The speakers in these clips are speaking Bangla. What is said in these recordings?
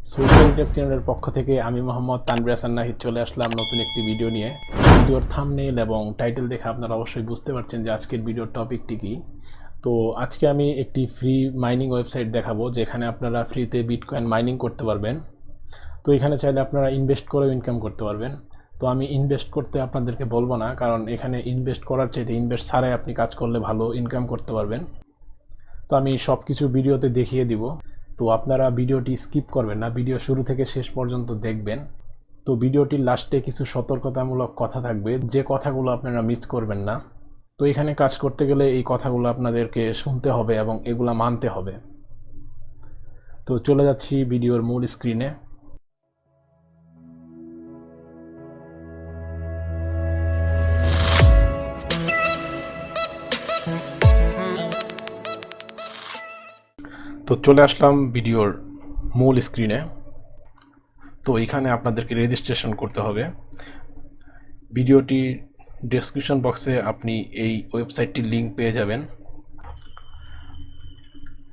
সোশ্যাল টেক চ্যানেলের পক্ষ থেকে আমি মোহাম্মদ তানভীর হাসান নাহিদ চলে আসলাম নতুন একটি ভিডিও নিয়ে। ভিডিওর থাম্বনেইল এবং টাইটেল দেখে আপনারা অবশ্যই বুঝতে পারছেন যে আজকের ভিডিওর টপিকটি কী। তো আজকে আমি একটি ফ্রি মাইনিং ওয়েবসাইট দেখাবো যেখানে আপনারা ফ্রিতে বিটকয়েন মাইনিং করতে পারবেন। তো এখানে চাইলে আপনারা ইনভেস্ট করেও ইনকাম করতে পারবেন। তো আমি ইনভেস্ট করতে আপনাদেরকে বলবো না, কারণ এখানে ইনভেস্ট করার চাইতে ইনভেস্ট ছাড়াই আপনি কাজ করলে ভালো ইনকাম করতে পারবেন। তো আমি সব কিছু ভিডিওতে দেখিয়ে দিব। তো আপনারা ভিডিওটি স্কিপ করবেন না, ভিডিও শুরু থেকে শেষ পর্যন্ত দেখবেন। তো ভিডিওটির লাস্টে কিছু সতর্কতামূলক কথা থাকবে, যে কথাগুলো আপনারা মিস করবেন না। তো এখানে কাজ করতে গেলে এই কথাগুলো আপনাদেরকে শুনতে হবে এবং এগুলা মানতে হবে। তো চলে যাচ্ছি ভিডিওর মূল স্ক্রিনে। তো চলে আসলাম ভিডিওর মূল স্ক্রিনে। তো এখানে আপনাদেরকে রেজিস্ট্রেশন করতে হবে। ভিডিওটি ডেসক্রিপশন বক্সে আপনি এই ওয়েবসাইটটির লিঙ্ক পেয়ে যাবেন।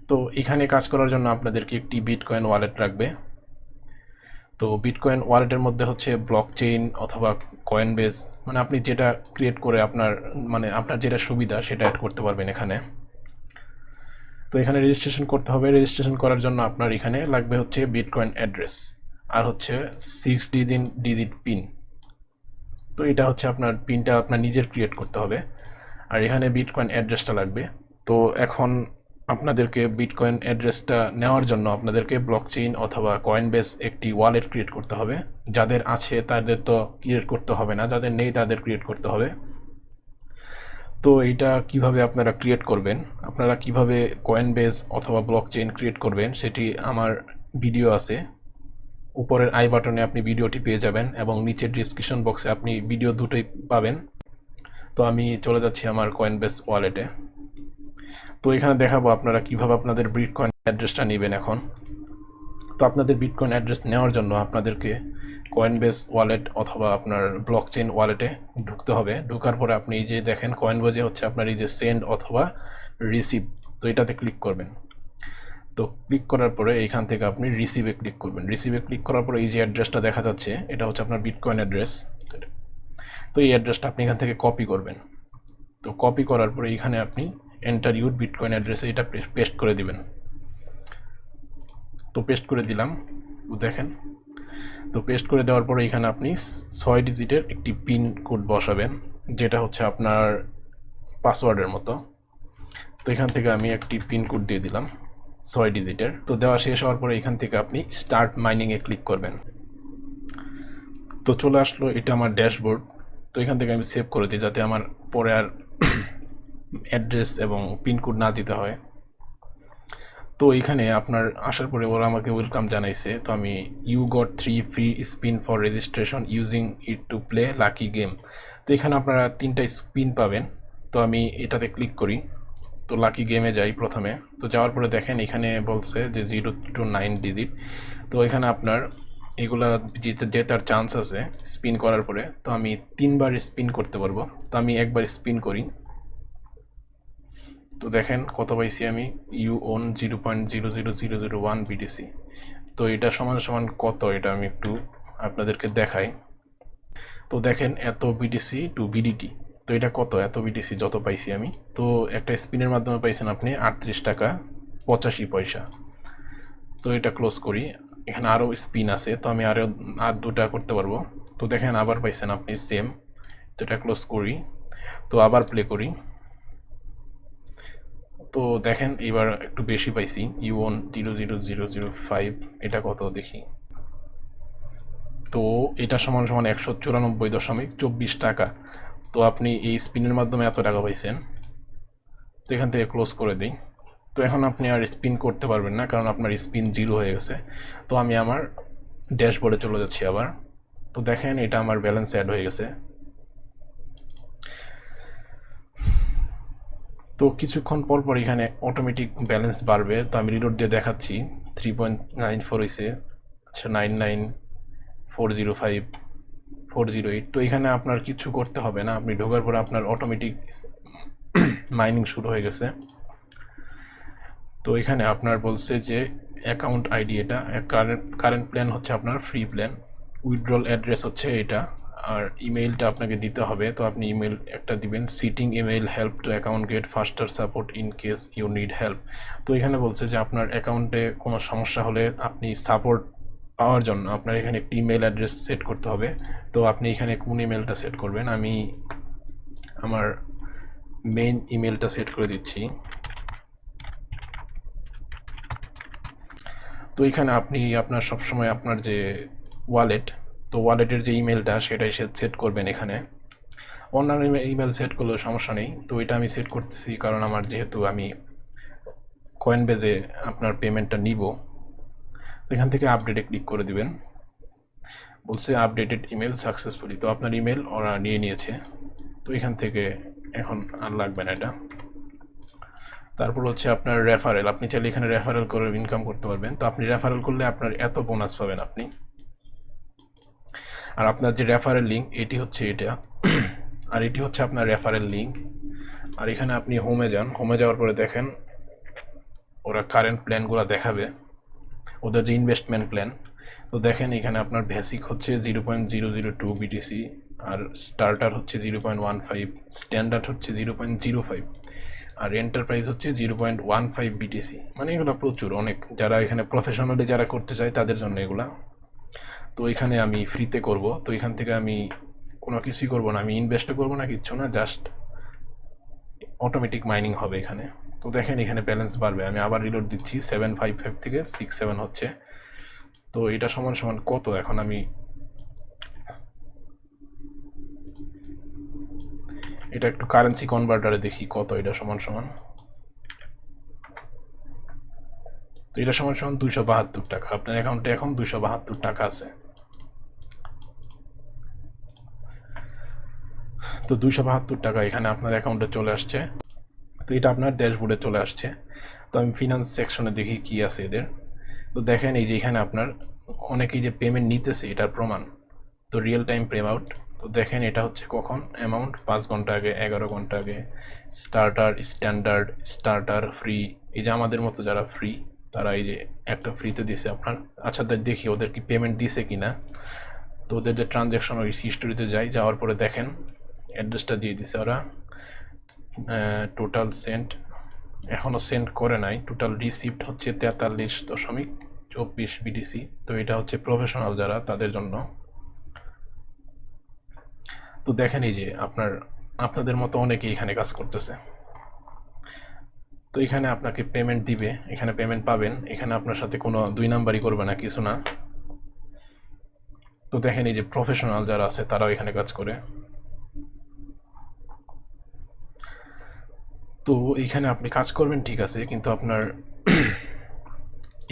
তো এখানে কাজ করার জন্য আপনাদেরকে একটি বিটকয়েন ওয়ালেট রাখবে। তো বিটকয়েন ওয়ালেটের মধ্যে হচ্ছে ব্লকচেইন অথবা কয়েনবেস, মানে আপনি যেটা ক্রিয়েট করে আপনার যেটা সুবিধা সেটা অ্যাড করতে পারবেন এখানে। তো এখানে রেজিস্ট্রেশন করতে হবে। রেজিস্ট্রেশন করার জন্য আপনার এখানে লাগবে হচ্ছে বিটকয়েন অ্যাড্রেস আর হচ্ছে 6 ডিজিট পিন। তো এটা হচ্ছে আপনার পিনটা আপনার নিজের ক্রিয়েট করতে হবে, আর এখানে বিটকয়েন অ্যাড্রেসটা লাগবে। তো এখন আপনাদেরকে বিটকয়েন অ্যাড্রেসটা নেওয়ার জন্য আপনাদেরকে ব্লকচেইন অথবা কয়েনবেস একটি ওয়ালেট ক্রিয়েট করতে হবে। যাদের আছে তাদের তো ক্রিয়েট করতে হবে না, যাদের নেই তাদের ক্রিয়েট করতে হবে। তো এইটা কিভাবে আপনারা ক্রিয়েট করবেন, আপনারা কিভাবে কয়েনবেস অথবা ব্লকচেইন ক্রিয়েট করবেন সেটি আমার ভিডিও আছে। উপরের আই বাটনে আপনি ভিডিওটি পেয়ে যাবেন এবং নিচের ডিসক্রিপশন বক্সে আপনি ভিডিও দুটোই পাবেন। তো আমি চলে যাচ্ছি আমার কয়েনবেস ওয়ালেটে। তো এখানে দেখাবো আপনারা কিভাবে আপনাদের বিটকয়েন অ্যাড্রেসটা নেবেন এখন। তো আপনাদের বিটকয়েন অ্যাড্রেস নেওয়ার জন্য আপনাদেরকে কয়েনবেস ওয়ালেট অথবা আপনার ব্লকচেইন ওয়ালেটে ঢুকতে হবে। ঢোকার পরে আপনি এই যে দেখেন কয়েনবেজে হচ্ছে আপনার এই যে সেন্ড অথবা রিসিভ, তো এটাতে ক্লিক করবেন। তো ক্লিক করার পরে এইখান থেকে আপনি রিসিভে ক্লিক করবেন। রিসিভে ক্লিক করার পরে এই যে অ্যাড্রেসটা দেখা যাচ্ছে এটা হচ্ছে আপনার বিটকয়েন অ্যাড্রেস। তো এই অ্যাড্রেসটা আপনি এখান থেকে কপি করবেন। তো কপি করার পরে এখানে আপনি এন্টার ইউর বিটকয়েন অ্যাড্রেসে এটা পেস্ট করে দিবেন। তো পেস্ট করে দিলাম, দেখেন। তো পেস্ট করে দেওয়ার পরে এখানে আপনি 6 ডিজিটের একটি পিন কোড বসাবেন, যেটা হচ্ছে আপনার পাসওয়ার্ডের মতো। তো এখান থেকে আমি একটি পিন কোড দিয়ে দিলাম 6 ডিজিটের। তো দেওয়া শেষ হওয়ার পরে এখান থেকে আপনি স্টার্ট মাইনিংয়ে ক্লিক করবেন। তো চলে আসলো এটা আমার ড্যাশবোর্ড। তো এখান থেকে আমি সেভ করে দিই যাতে আমার পরে আর অ্যাড্রেস এবং পিনকোড না দিতে হয়। তো এখানে আপনার আসার পরে ওরা আমাকে ওয়েলকাম জানাইছে। তো আমি you got 3 free spin for registration using it to play lucky game. তো এখানে আপনারা 3টা স্পিন পাবেন। তো আমি এটাতে ক্লিক করি। তো লাকি গেমে যাই প্রথমে। তো যাওয়ার পরে দেখেন এখানে বলছে যে 0 to 9 ডিজিট। তো এখানে আপনার এগুলা জেতার চান্স আছে স্পিন করার পরে। তো আমি 3বার স্পিন করতে পারবো। তো আমি একবার স্পিন করি। তো দেখেন কত পাইছি আমি, ইউ ওন 0.00001 বিটিসি। তো এটা সমান সমান কত, এটা আমি একটু আপনাদেরকে দেখাই। তো দেখেন এত বিটিসি টু বিডিটি। তো এটা কত, এত বিটিসি যত পাইছি আমি। তো একটা স্পিনের মাধ্যমে পাইছেন আপনি 38 টাকা 85 পয়সা। তো এটা ক্লোজ করি। এখানে আরও স্পিন আছে, তো আমি আর 2টা করতে পারবো। তো দেখেন আবার পাইছেন আপনি সেম। তো এটা ক্লোজ করি। তো আবার প্লে করি। তো দেখেন এবার একটু বেশি পাইছি, ইউ1 0.0005। এটা কত দেখি। তো এটা সমান সমান 194.24 টাকা। তো আপনি এই স্পিনের মাধ্যমে এত টাকা পাইছেন। তো এখান থেকে ক্লোজ করে দিই। তো এখন আপনি আর স্পিন করতে পারবেন না, কারণ আপনার স্পিন 0 হয়ে গেছে। তো আমি আমার ড্যাশবোর্ডে চলে যাচ্ছি আবার। তো দেখেন এটা আমার ব্যালেন্স অ্যাড হয়ে গেছে। তো কিছুক্ষণ পর পর এখানে অটোমেটিক ব্যালেন্স বাড়বে। তো আমি রিলোড দিয়ে দেখাচ্ছি, 3.94 হয়েছে। আচ্ছা 99,405 408। তো এখানে আপনার কিছু করতে হবে না, আপনি ঢোকার পরে আপনার অটোমেটিক মাইনিং শুরু হয়ে গেছে। তো এখানে আপনার বলছে যে অ্যাকাউন্ট আইডি এটা, কারেন্ট প্ল্যান হচ্ছে আপনার ফ্রি প্ল্যান, উইথড্রল অ্যাড্রেস হচ্ছে এটা, আর ইমেইলটা আপনাকে দিতে হবে। তো আপনি ইমেইল একটা দিবেন, sitting email help to account get faster support in case you need help. তো এখানে বলছে যে আপনার অ্যাকাউন্টে কোনো সমস্যা হলে আপনি সাপোর্ট পাওয়ার জন্য আপনার এখানে একটি ইমেল অ্যাড্রেস সেট করতে হবে। তো আপনি এখানে কোন ইমেলটা সেট করবেন, আমি আমার মেইন ইমেলটা সেট করে দিচ্ছি। তো এখানে আপনি আপনার সবসময় আপনার যে ওয়ালেট, তো ওয়ালেটের যে ইমেলটা সেটাই সেট করবেন। এখানে অন্যান্য ইমেল সেট করলেও সমস্যা নেই। তো এটা আমি সেট করতেছি কারণ আমার যেহেতু আমি কয়েনবেজে আপনার পেমেন্টটা নিব। তো এখান থেকে আপডেটে ক্লিক করে দিবেন, বলছে আপডেটেড ইমেল সাকসেসফুলি। তো আপনার ইমেল ওরা নিয়ে নিয়েছে। তো এখান থেকে এখন আর লাগবে না এটা। তারপর হচ্ছে আপনার রেফারেল, আপনি চাইলে এখানে রেফারেল করে ইনকাম করতে পারবেন। তো আপনি রেফারেল করলে আপনার এত বোনাস পাবেন আপনি। আর আপনার যে রেফারেল লিঙ্ক এটি হচ্ছে এটা, আর এটি হচ্ছে আপনার রেফারেল লিঙ্ক। আর এখানে আপনি হোমে যান, হোমে যাওয়ার পরে দেখেন ওরা কারেন্ট প্ল্যানগুলো দেখাবে, ওদের যে ইনভেস্টমেন্ট প্ল্যান। তো দেখেন এখানে আপনার বেসিক হচ্ছে 0.002 বিটিসি, আর স্টার্টার হচ্ছে 0.15, স্ট্যান্ডার্ড হচ্ছে 0.05, আর এন্টারপ্রাইজ হচ্ছে 0.15 বিটিসি। মানে এগুলো প্রচুর, অনেক, যারা এখানে প্রফেশনালি যারা করতে চায় তাদের জন্য এগুলা। তো এখানে আমি ফ্রিতে করব। তো এখান থেকে আমি কোনো কিছুই করব না, আমি ইনভেস্টও করব না, কিচ্ছু না, জাস্ট অটোমেটিক মাইনিং হবে এখানে। তো দেখেন এখানে ব্যালেন্স বাড়বে। আমি আবার রিলোড দিচ্ছি, 755 থেকে 67 হচ্ছে। তো এটা সমান সমান কত, এখন আমি এটা একটু কারেন্সি কনভার্টারে দেখি কত এটা সমান সমান। তো এটা সমান সমান 272 টাকা। আপনার অ্যাকাউন্টে এখন 272 টাকা আছে। তো 272 টাকা এখানে আপনার অ্যাকাউন্টে চলে আসছে। তো এটা আপনার ড্যাশবোর্ডে চলে আসছে। তো আমি ফিনান্স সেকশনে দেখি কি আছে এদের। তো দেখেন এই যে এখানে আপনার অনেকেই যে পেমেন্ট নিতেছে এটার প্রমাণ। তো রিয়েল টাইম পেম আউট। তো দেখেন এটা হচ্ছে কখন অ্যামাউন্ট, 5 ঘন্টা আগে, 11 ঘন্টা আগে। Starter, standard, starter, free. এই যে আমাদের মতো যারা ফ্রি তারা এই যে একটা ফ্রিতে দিছে আপনার। আচ্ছা দেখি ওদের কি পেমেন্ট দিছে কিনা। তো ওদের যে ট্রানজ্যাকশন ওই হিস্টোরিতে যাওয়ার পরে দেখেন অ্যাড্রেসটা দিয়ে দিছে ওরা। টোটাল সেন্ট এখনও সেন্ড করে নাই। টোটাল রিসিপ্ট হচ্ছে 43.24 বিটিসি। তো এটা হচ্ছে প্রফেশনাল যারা তাদের জন্য। তো দেখেন এই যে আপনাদের মতো অনেকেই এখানে কাজ করতেছে। তো এখানে আপনাকে পেমেন্ট দিবে, এখানে পেমেন্ট পাবেন। এখানে আপনার সাথে কোনো 2 নাম্বারই করবে না, কিছু না। তো দেখেন এই যে প্রফেশনাল যারা আছে তারাও এখানে কাজ করে। তো এইখানে আপনি কাজ করবেন ঠিক আছে, কিন্তু আপনার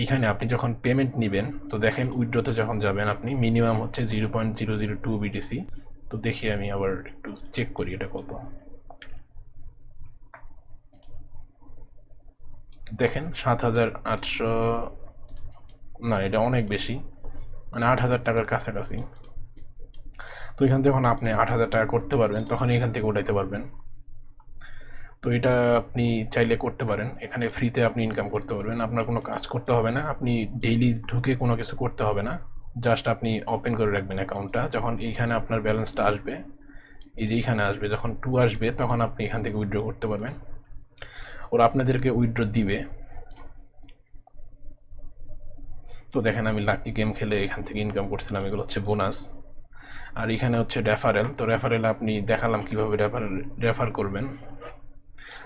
এখানে আপনি যখন পেমেন্ট নেবেন, তো দেখেন উইথড্রতে যখন যাবেন আপনি মিনিমাম হচ্ছে 0.002 বিটিসি। তো দেখি আমি আবার একটু চেক করি এটা কত। দেখেন 7,800, না এটা অনেক বেশি, মানে 8,000 টাকার কাছাকাছি। তো এখান থেকে যখন আপনি 8,000 টাকা করতে পারবেন তখন এখান থেকে উঠাইতে পারবেন। তো এটা আপনি চাইলে করতে পারেন, এখানে ফ্রিতে আপনি ইনকাম করতে পারবেন, আপনার কোনো কাজ করতে হবে না, আপনি ডেইলি ঢুকে কোনো কিছু করতে হবে না। জাস্ট আপনি ওপেন করে রাখবেন অ্যাকাউন্টটা, যখন এইখানে আপনার ব্যালেন্সটা আসবে, এই যে এইখানে আসবে, যখন 2 আসবে তখন আপনি এখান থেকে উইথড্র করতে পারবেন। ওরা আপনাদেরকে উইথড্র দিবে। তো দেখেন আমি লাকি গেম খেলে এখান থেকে ইনকাম করছিলাম, এগুলো হচ্ছে বোনাস। আর এখানে হচ্ছে রেফারেল। তো রেফারেল আপনি দেখালাম কীভাবে রেফার করবেন।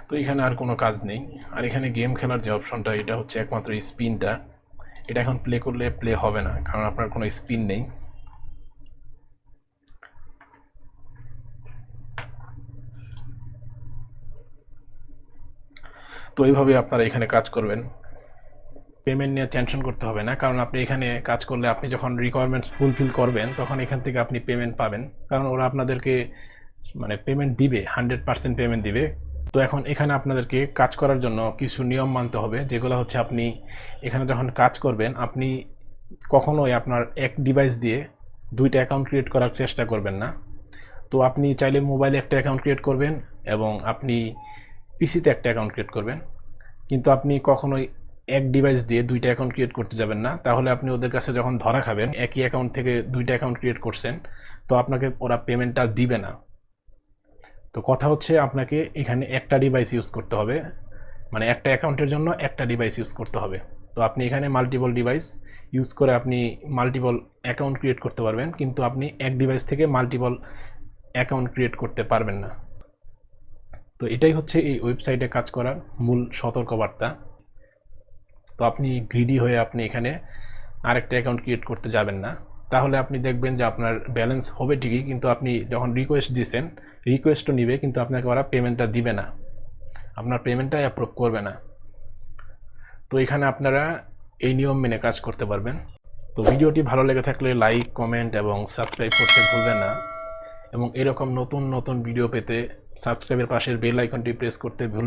তো এখানে আর কোনো কাজ নেই। আর এখানে গেম খেলার যে অপশনটা, এটা হচ্ছে একমাত্র স্পিনটা। এটা এখন প্লে করলে প্লে হবে না, কারণ আপনার কোনো স্পিন নেই। তো এইভাবে আপনারা এখানে কাজ করবেন, পেমেন্ট নিয়ে টেনশন করতে হবে না, কারণ আপনি এখানে কাজ করলে আপনি যখন রিকোয়ারমেন্টস ফুলফিল করবেন তখন এখান থেকে আপনি পেমেন্ট পাবেন, কারণ ওরা আপনাদেরকে মানে পেমেন্ট দিবে, 100% পেমেন্ট দিবে। তো এখন এখানে আপনাদেরকে কাজ করার জন্য কিছু নিয়ম মানতে হবে, যেগুলো হচ্ছে আপনি এখানে যখন কাজ করবেন আপনি কখনোই আপনার এক ডিভাইস দিয়ে 2টা অ্যাকাউন্ট ক্রিয়েট করার চেষ্টা করবেন না। তো আপনি চাইলে মোবাইলে একটা অ্যাকাউন্ট ক্রিয়েট করবেন এবং আপনি পিসিতে একটা অ্যাকাউন্ট ক্রিয়েট করবেন, কিন্তু আপনি কখনোই এক ডিভাইস দিয়ে দুইটা অ্যাকাউন্ট ক্রিয়েট করতে যাবেন না, তাহলে আপনি ওদের কাছে যখন ধরা খাবেন একই অ্যাকাউন্ট থেকে দুইটা অ্যাকাউন্ট ক্রিয়েট করছেন, তো আপনাকে ওরা পেমেন্টটা দিবে না। তো কথা হচ্ছে আপনাকে এখানে একটা ডিভাইস ইউজ করতে হবে, মানে একটা অ্যাকাউন্টের জন্য একটা ডিভাইস ইউজ করতে হবে। তো আপনি এখানে মাল্টিপল ডিভাইস ইউজ করে আপনি মাল্টিপল অ্যাকাউন্ট ক্রিয়েট করতে পারবেন, কিন্তু আপনি এক ডিভাইস থেকে মাল্টিপল অ্যাকাউন্ট ক্রিয়েট করতে পারবেন না। তো এটাই হচ্ছে এই ওয়েবসাইটে কাজ করার মূল সতর্কবার্তা। তো আপনি গ্রিডি হয়ে আপনি এখানে আরেকটা অ্যাকাউন্ট ক্রিয়েট করতে যাবেন না, তাহলে আপনি দেখবেন যে আপনার ব্যালেন্স হবে ঠিকই, কিন্তু আপনি যখন রিকোয়েস্ট দিচ্ছেন রিকোয়েস্টও নিবে, কিন্তু আপনাকে ওরা পেমেন্টটা দিবে না, আপনার পেমেন্টটা অ্যাপ্রুভ করবে না। তো এখানে আপনারা এই নিয়ম মেনে কাজ করতে পারবেন। তো ভিডিওটি ভালো লেগে থাকলে লাইক, কমেন্ট এবং সাবস্ক্রাইব করতে ভুলবেন না, এবং এরকম নতুন নতুন ভিডিও পেতে সাবস্ক্রাইবের পাশের বেল আইকনটি প্রেস করতে ভুলবেন